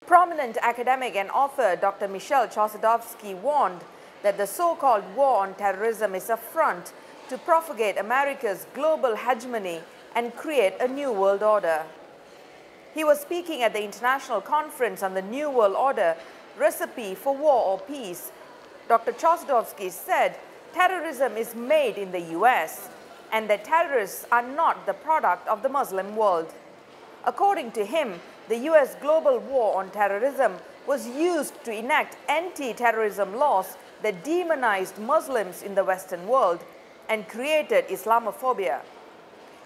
Prominent academic and author Dr. Michel Chossudovsky warned that the so-called war on terrorism is a front to propagate America's global hegemony and create a new world order. He was speaking at the International Conference on the New World Order, Recipe for War or Peace. Dr. Chossudovsky said terrorism is made in the US and that terrorists are not the product of the Muslim world. According to him, the US global war on terrorism was used to enact anti-terrorism laws that demonized Muslims in the Western world and created Islamophobia.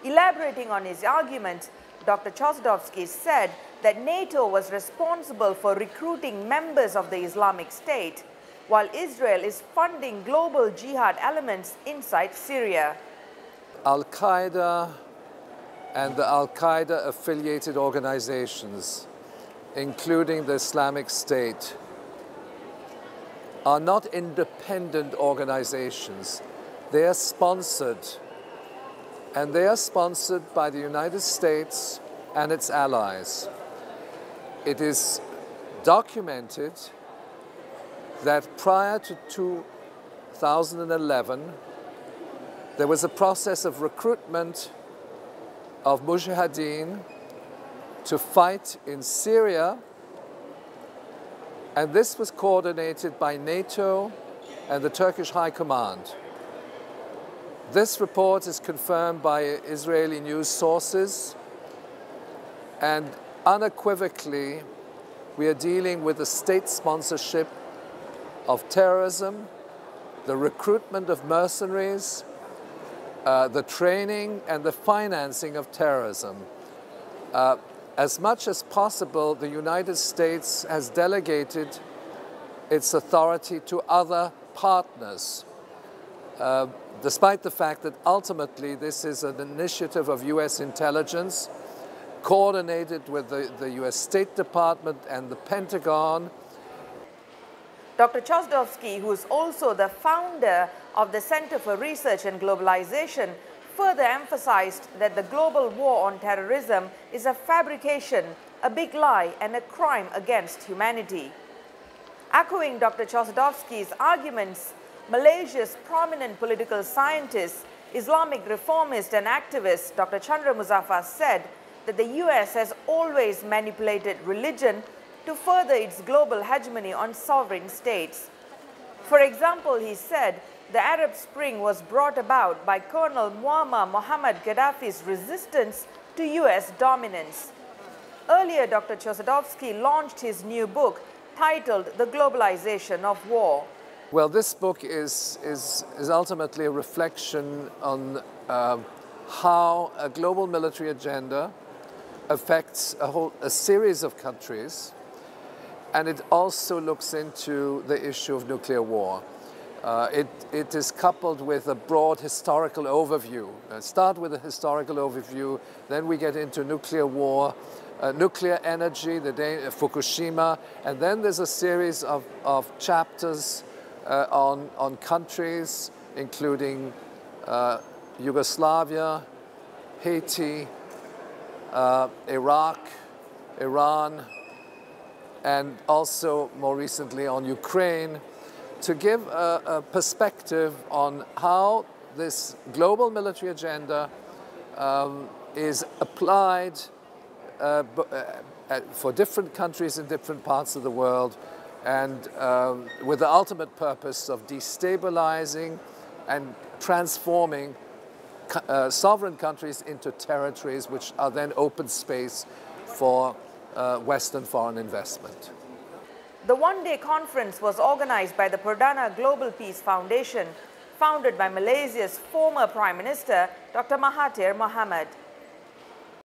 Elaborating on his argument, Dr. Chossudovsky said that NATO was responsible for recruiting members of the Islamic State, while Israel is funding global jihad elements inside Syria. Al-Qaeda and the Al-Qaeda affiliated organizations, including the Islamic State, are not independent organizations. They are sponsored, and they are sponsored by the United States and its allies. It is documented that prior to 2011, there was a process of recruitment of mujahideen to fight in Syria, and this was coordinated by NATO and the Turkish High Command. This report is confirmed by Israeli news sources, and unequivocally we are dealing with the state sponsorship of terrorism, the recruitment of mercenaries, the training and the financing of terrorism. As much as possible, the United States has delegated its authority to other partners, despite the fact that ultimately this is an initiative of US intelligence, coordinated with the US State Department and the Pentagon. Dr. Chossudovsky, who is also the founder of the Center for Research and Globalization, further emphasized that the global war on terrorism is a fabrication, a big lie, and a crime against humanity. Echoing Dr. Chossudovsky's arguments, Malaysia's prominent political scientist, Islamic reformist and activist Dr. Chandra Muzaffar said that the US has always manipulated religion to further its global hegemony on sovereign states. For example, he said the Arab Spring was brought about by Colonel Muammar Mohammad Gaddafi's resistance to US dominance. Earlier, Dr. Chossudovsky launched his new book titled The Globalization of War. Well, this book is ultimately a reflection on how a global military agenda affects a series of countries, and it also looks into the issue of nuclear war. It is coupled with a broad historical overview. Start with a historical overview, then we get into nuclear war, nuclear energy, the day of Fukushima, and then there's a series of chapters on countries, including Yugoslavia, Haiti, Iraq, Iran, and also more recently on Ukraine, to give a perspective on how this global military agenda is applied for different countries in different parts of the world, and with the ultimate purpose of destabilizing and transforming sovereign countries into territories which are then open space for Western foreign investment. The one-day conference was organized by the Perdana Global Peace Foundation, founded by Malaysia's former Prime Minister, Dr. Mahathir Mohamad.